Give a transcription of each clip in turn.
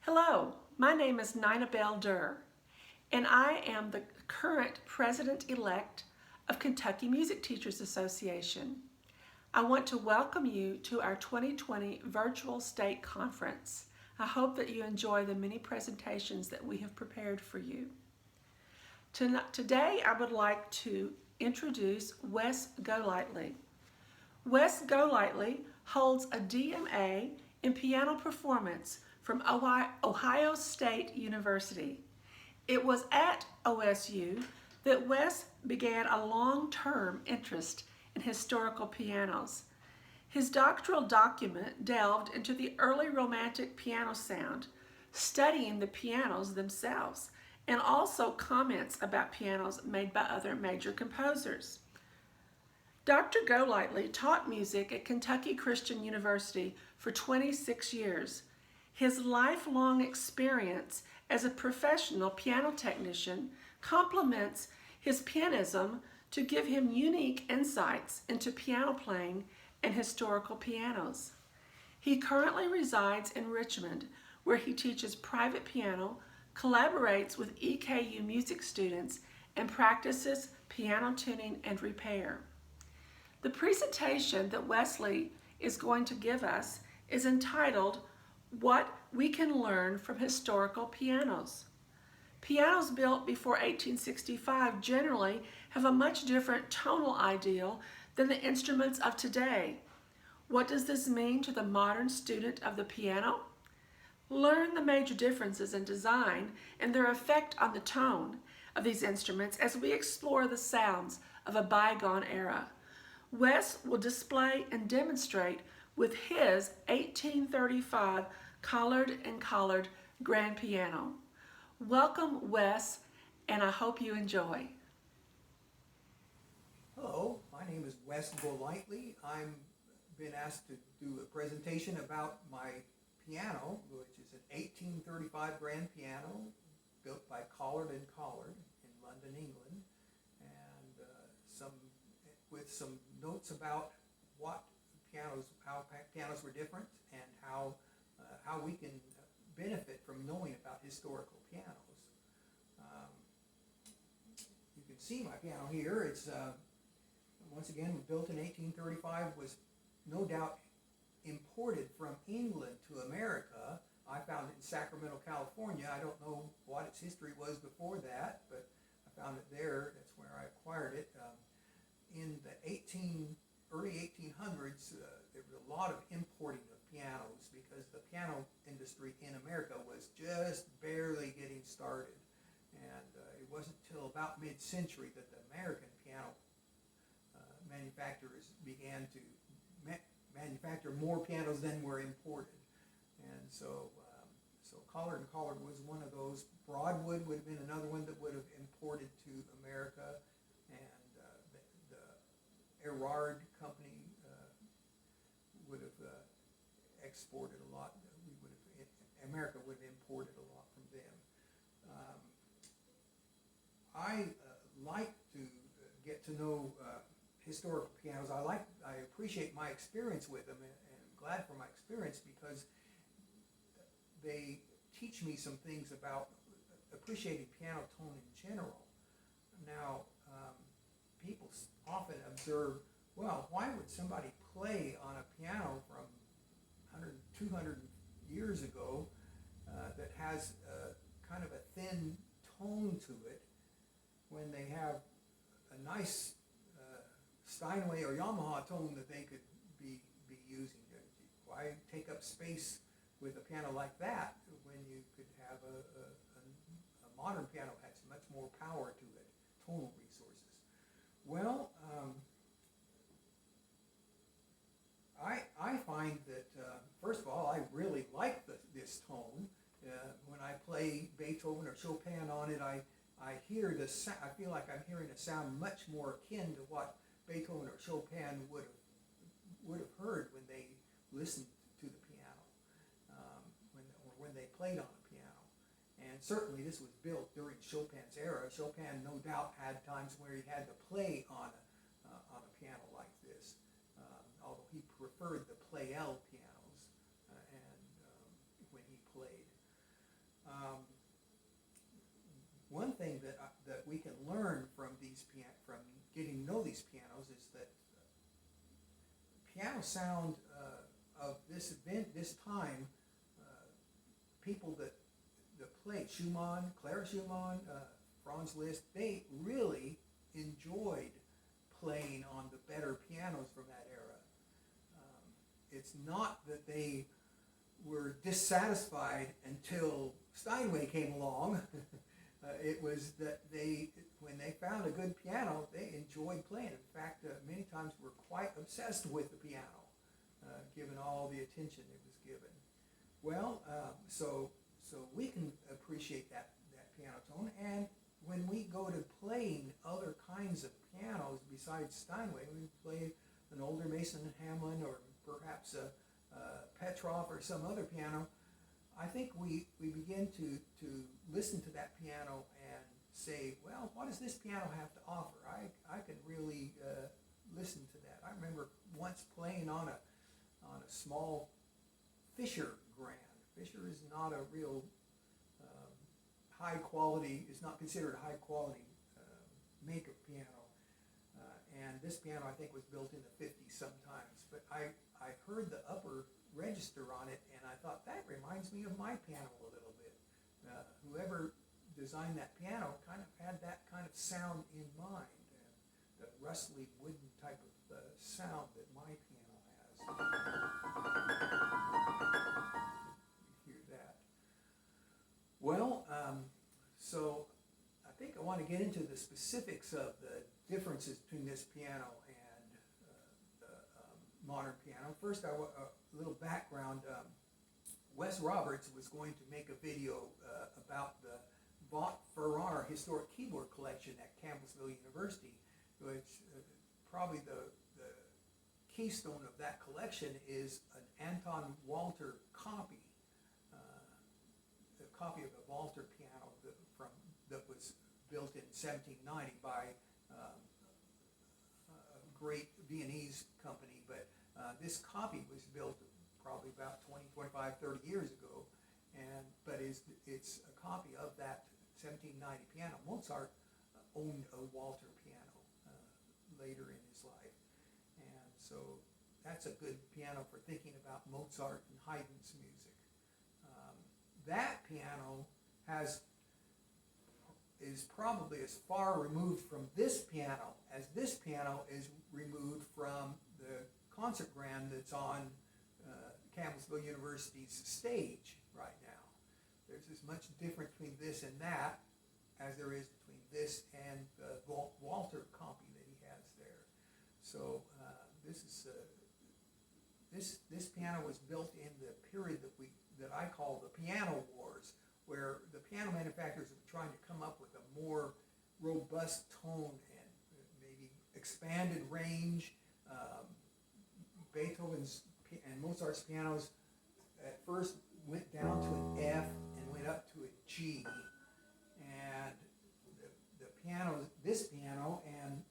Hello, my name is Nina Bell Durr, and I am the current president-elect of Kentucky Music Teachers Association. I want to welcome you to our 2020 Virtual State Conference. I hope that you enjoy the many presentations that we have prepared for you. Today, I would like to introduce Wes Golightly. Wes Golightly holds a DMA in piano performance from Ohio State University. It was at OSU that Wes began a long-term interest in historical pianos. His doctoral document delved into the early Romantic piano sound, studying the pianos themselves, and also comments about pianos made by other major composers. Dr. Golightly taught music at Kentucky Christian University for 26 years. His lifelong experience as a professional piano technician complements his pianism to give him unique insights into piano playing and historical pianos. He currently resides in Richmond, where he teaches private piano, collaborates with EKU music students, and practices piano tuning and repair. The presentation that Wesley is going to give us is entitled, What We Can Learn from Historical Pianos. Pianos built before 1865 generally have a much different tonal ideal than the instruments of today. What does this mean to the modern student of the piano? Learn the major differences in design and their effect on the tone of these instruments as we explore the sounds of a bygone era. Wes will display and demonstrate with his 1835 collared and collared grand piano. Welcome, Wes, and I hope you enjoy. Hello, my name is Wes Golightly. I'm been asked to do a presentation about my piano, which is an 1835 grand piano built by Collard and Collard in London, England, and with some notes about how pianos were different, and how we can benefit from knowing about historical pianos. You can see my piano here. It's once again built in 1835. Was no doubt imported from England to America. I found it in Sacramento, California. I don't know what its history was before that, but I found it there. That's where I acquired it. In the early 1800s, there was a lot of importing of pianos because the piano industry in America was just barely getting started. And it wasn't until about mid-century that the American piano manufacturers began to manufacture more pianos than were imported. And so Collard and Collard was one of those. Broadwood would have been another one that would have imported to America. And the Erard company would have exported a lot. America would have imported a lot from them. I like to get to know historical pianos. I appreciate my experience with them, and I'm glad for my experience because they teach me some things about appreciating piano tone in general. Now, people often observe, well, why would somebody play on a piano from 100, 200 years ago that has kind of a thin tone to it when they have a nice Steinway or Yamaha tone that they could be using? Why take up space with a piano like that when you could have a modern piano that has much more power to it, tonal resources? Well, I find that, first of all, I really like this tone. When I play Beethoven or Chopin on it, I hear I feel like I'm hearing a sound much more akin to what Beethoven or Chopin would have heard when they listened to the piano, when they played on a piano. And certainly this was built during Chopin's era. Chopin no doubt had times where he had to play on a piano like this, although he preferred the Pleyel pianos and when he played. one thing that we can learn from from getting to know these pianos is that piano sound of this event, this time, people that played Schumann, Clara Schumann, Franz Liszt, they really enjoyed playing on the better pianos from that era. It's not that they were dissatisfied until Steinway came along. It was that when they found a good piano, they enjoyed playing. In fact, many times were quite obsessed with the piano, given all the attention it was given. Well, so we can appreciate that piano tone, and when we go to playing other kinds of pianos besides Steinway, we play an older Mason and Hamlin, or perhaps a Petroff or some other piano. I think we begin to listen to that piano and say, well, what does this piano have to offer? I can really listen to that. I remember once playing on a small Fisher grand. Fisher is not a real high quality, is not considered a high quality make of piano. And this piano, I think, was built in the 50s sometimes. But I heard the upper register on it, and I thought, that reminds me of my piano a little bit. Whoever designed that piano kind of had that kind of sound in mind, the rustly wooden type of sound that my piano has. You hear that? Well, so I think I want to get into the specifics of the differences between this piano and the modern piano. First, a little background. Wes Roberts was going to make a video about the Vaught Ferrar Historic Keyboard Collection at Campbellsville University, which probably the keystone of that collection is an Anton Walter copy, a copy of a Walter piano that was built in 1790 by a great Viennese company, but this copy was built probably about 20, 25, 30 years ago, but it's a copy of that 1790 piano. Mozart owned a Walter piano later in his life, and so that's a good piano for thinking about Mozart and Haydn's music. That piano is probably as far removed from this piano as this piano is removed from the concert grand that's on Campbellsville University's stage right now. There's as much difference between this and that as there is between this and the Walter copy that he has there. So this piano was built in the period that I call the piano wars, where the piano manufacturers were trying to come up with a more robust tone and maybe expanded range. Beethoven's and Mozart's pianos at first went down to an F and went up to a G, and this piano and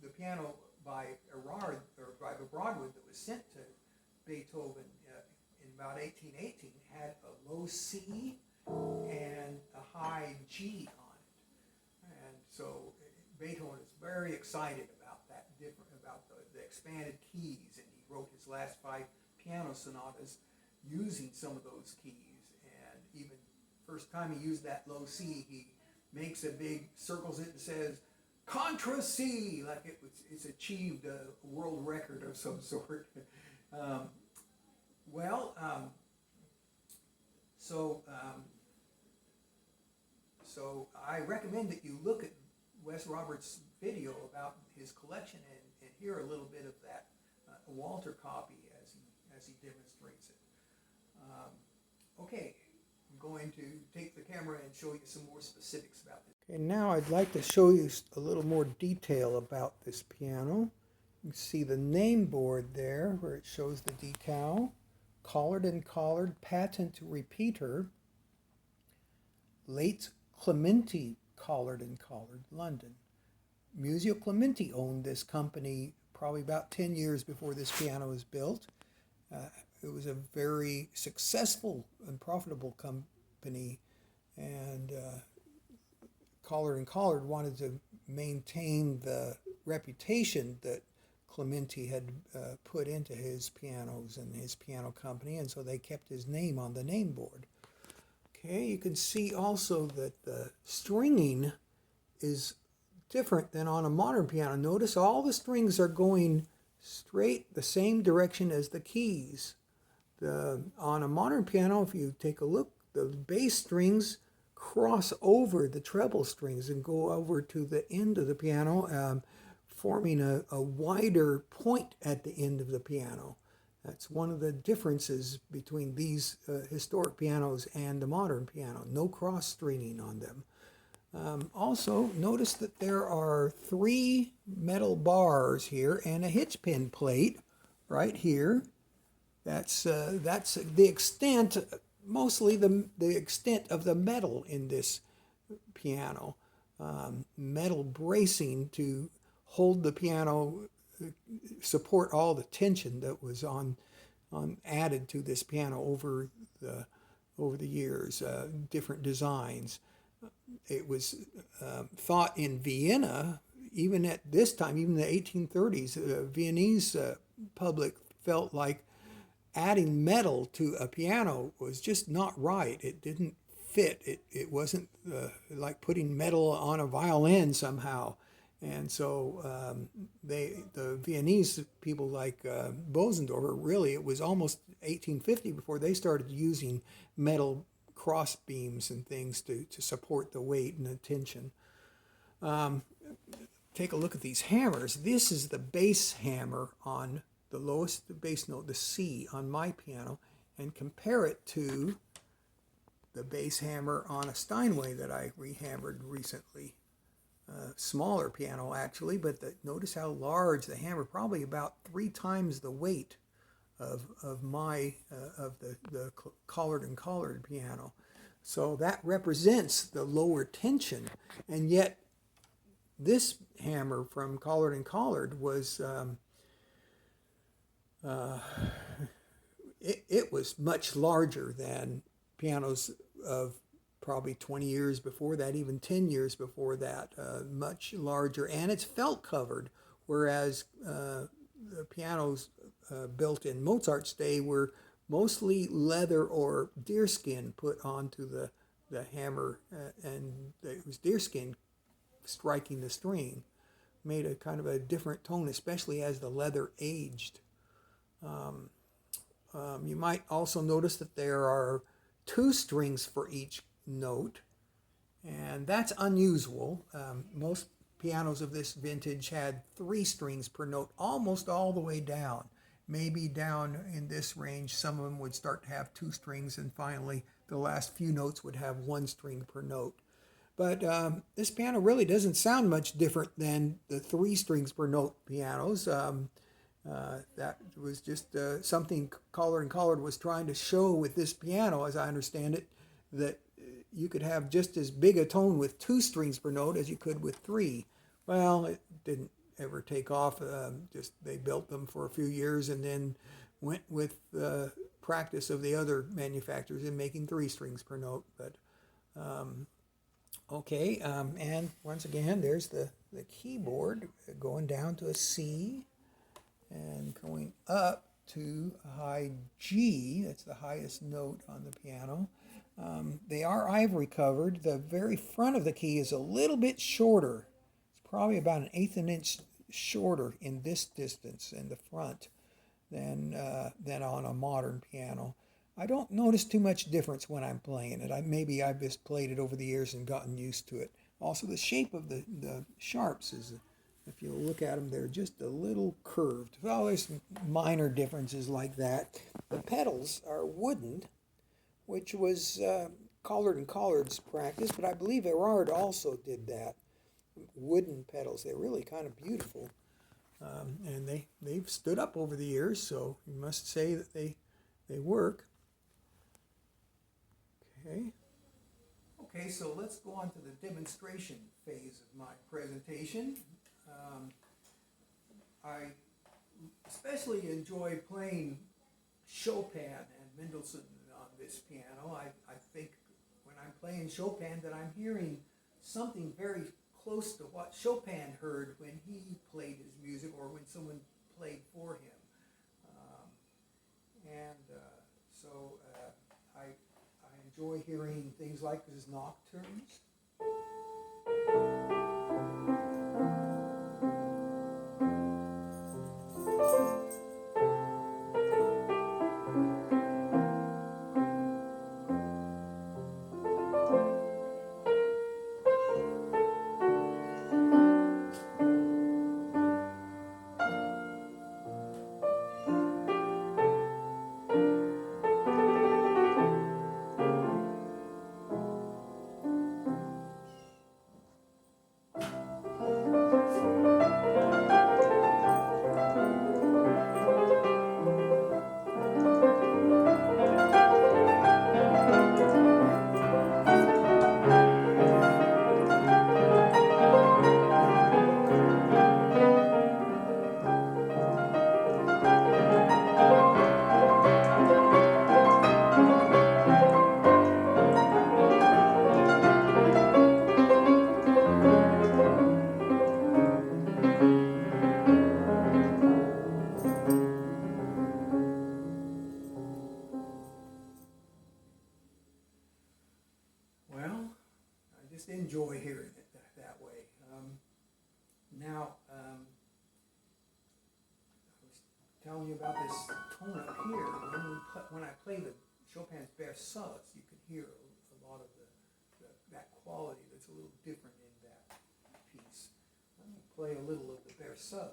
the piano by Erard or by Broadwood that was sent to Beethoven in about 1818 had a low C and a high G on it, and so Beethoven is very excited about the expanded keys, and he wrote his last 5 piano sonatas using some of those keys. And even first time he used that low C, he makes a big circles it and says contra C, like it's achieved a world record of some sort. So I recommend that you look at Wes Roberts' video about his collection and hear a little bit of that Walter copy as he demonstrates it. Okay, I'm going to take the camera and show you some more specifics about this. Okay, now I'd like to show you a little more detail about this piano. You can see the name board there where it shows the decal, collared and collared patent repeater, late Clementi collared and collared, London. Museo Clementi owned this company probably about 10 years before this piano was built. It was a very successful and profitable company and Collard wanted to maintain the reputation that Clementi had put into his pianos and his piano company, and so they kept his name on the name board. Okay, you can see also that the stringing is different than on a modern piano. Notice all the strings are going straight the same direction as the keys. On a modern piano, if you take a look, the bass strings cross over the treble strings and go over to the end of the piano, forming a wider point at the end of the piano. That's one of the differences between these historic pianos and the modern piano. No cross stringing on them. Also, notice that there are 3 metal bars here and a hitch pin plate right here. That's the extent, mostly the extent of the metal in this piano. Metal bracing to hold the piano, support all the tension that was added to this piano over the years. Different designs. It was thought in Vienna, even at this time, even in the 1830s, Viennese public felt like adding metal to a piano was just not right. It didn't fit. It wasn't like putting metal on a violin somehow. And so the Viennese people like Bosendorfer, really, it was almost 1850 before they started using metal cross beams and things to support the weight and the tension. Take a look at these hammers. This is the bass hammer on the lowest bass note, the C, on my piano, and compare it to the bass hammer on a Steinway that I rehammered recently. Smaller piano actually, but notice how large the hammer, probably about 3 times the weight of the Collard piano. So that represents the lower tension, and yet this hammer from Collard was it was much larger than pianos of probably 20 years before that, even 10 years before that, much larger, and it's felt covered, whereas the pianos built in Mozart's day were mostly leather or deerskin put onto the hammer, and it was deerskin striking the string, made a kind of a different tone, especially as the leather aged. You might also notice that there are 2 strings for each note, and that's unusual. Most pianos of this vintage had 3 strings per note, almost all the way down. Maybe down in this range, some of them would start to have 2 strings, and finally the last few notes would have 1 string per note. But this piano really doesn't sound much different than the 3 strings per note pianos. That was just something Collard was trying to show with this piano, as I understand it, that you could have just as big a tone with 2 strings per note as you could with 3. Well, it didn't ever take off. Just they built them for a few years and then went with the practice of the other manufacturers in making 3 strings per note. But okay, and once again, there's the keyboard going down to a C and going up to a high G. That's the highest note on the piano. They are ivory covered. The very front of the key is a little bit shorter. It's probably about 1/8 of an inch shorter in this distance in the front than on a modern piano. I don't notice too much difference when I'm playing it. Maybe I've just played it over the years and gotten used to it. Also, the shape of the sharps is, if you look at them, they're just a little curved. Well, there's some minor differences like that. The pedals are wooden, which was Collard's practice, but I believe Erard also did that. Wooden pedals. They're really kind of beautiful. And they've stood up over the years, so you must say that they work. Okay, so let's go on to the demonstration phase of my presentation. I especially enjoy playing Chopin and Mendelssohn on this piano. I think when I'm playing Chopin that I'm hearing something very close to what Chopin heard when he played his music or when someone played for him. I enjoy hearing things like his nocturnes. Well, I just enjoy hearing it that way. I was telling you about this tone up here. When I play the Chopin's Berceuse, you can hear a lot of that quality that's a little different in that piece. Let me play a little of the Berceuse.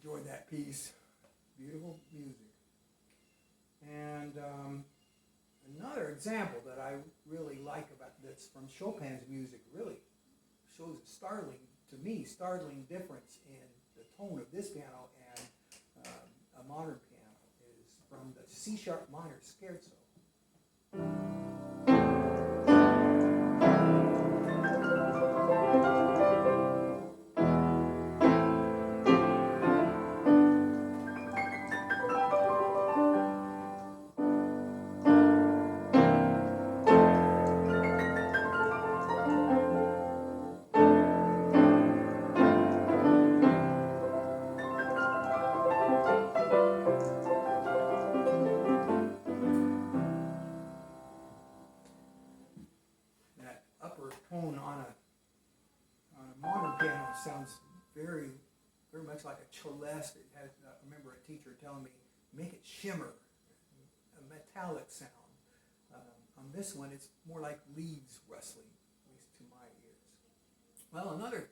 Enjoyed that piece. Beautiful music. And another example that I really like about that's from Chopin's music really shows a startling difference in the tone of this piano and a modern piano is from the C-sharp minor scherzo. Tone on a modern piano sounds very much like a celeste. It has. I remember a teacher telling me, make it shimmer. metallic sound. On this one, it's more like leaves rustling, at least to my ears. Well, another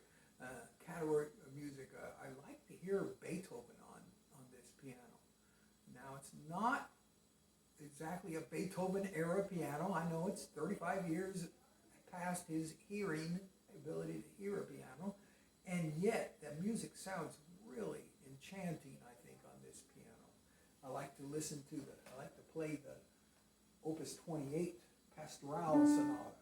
category of music, I like to hear Beethoven on this piano. Now, it's not exactly a Beethoven era piano. I know it's 35 years past his hearing ability to hear a piano, and yet the music sounds really enchanting, I think, on this piano. I like to play the Opus 28 Pastoral Sonata.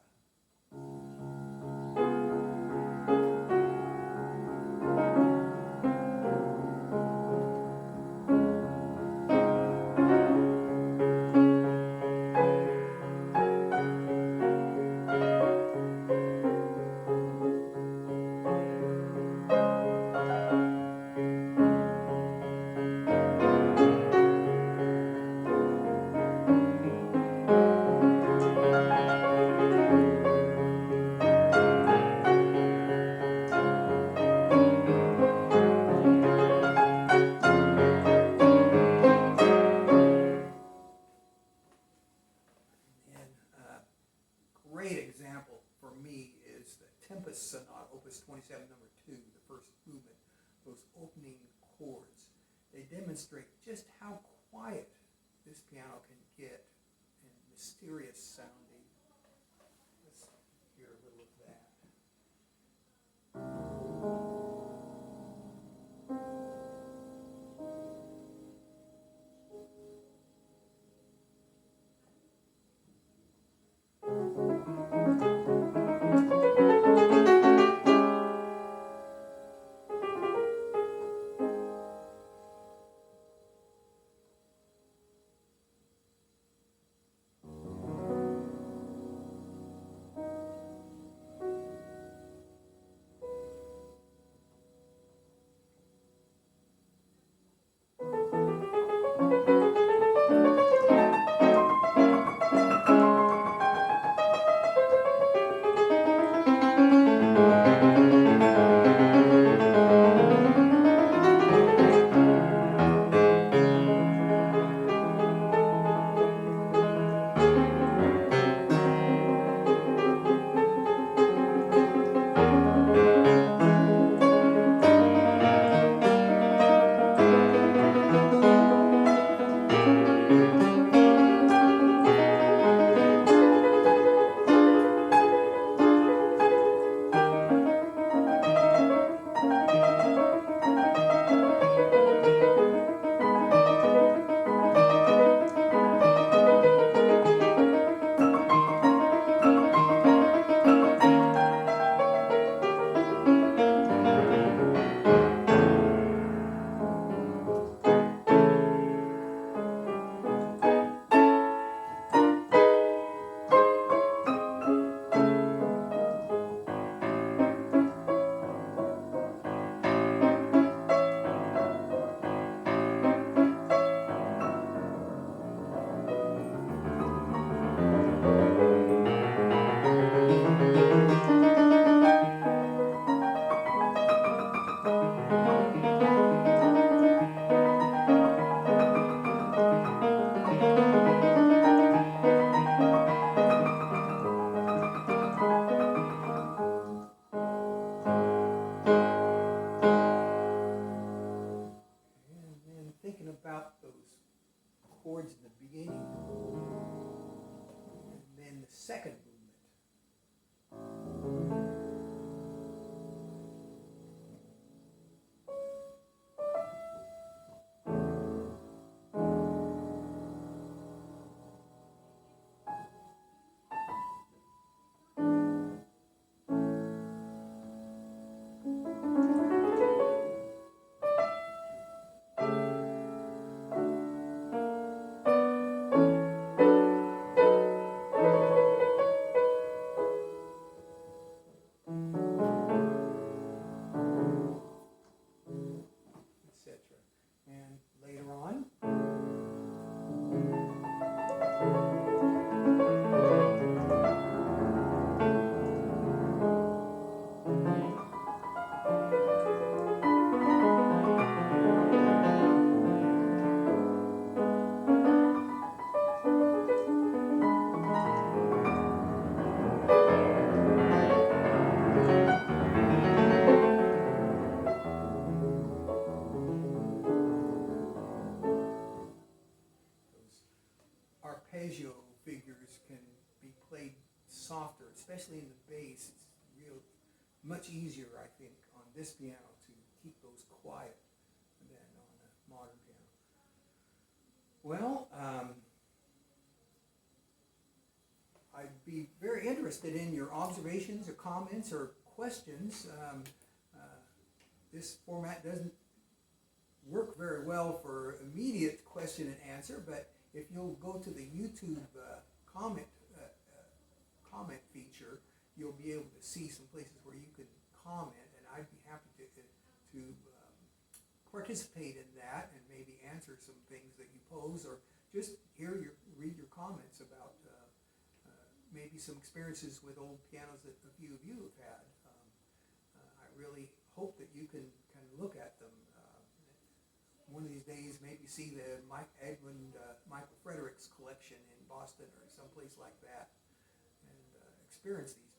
Great example for me is the Tempest Sonata, Opus 27, number 2, the first movement, those opening chords. They demonstrate just how quiet this piano can get and mysterious sounding. Let's hear a little of that. Thinking about those chords in the beginning, and then the second movement. especially in the bass, it's much easier, I think, on this piano to keep those quiet than on a modern piano. Well, I'd be very interested in your observations or comments or questions. This format doesn't work very well for immediate question and answer, but if you'll go to the YouTube comment feature, you'll be able to see some places where you can comment, and I'd be happy to participate in that and maybe answer some things that you pose, or just read your comments about maybe some experiences with old pianos that a few of you have had. I really hope that you can kind of look at them. One of these days, maybe see the Michael Frederick's collection in Boston or someplace like that, and experience these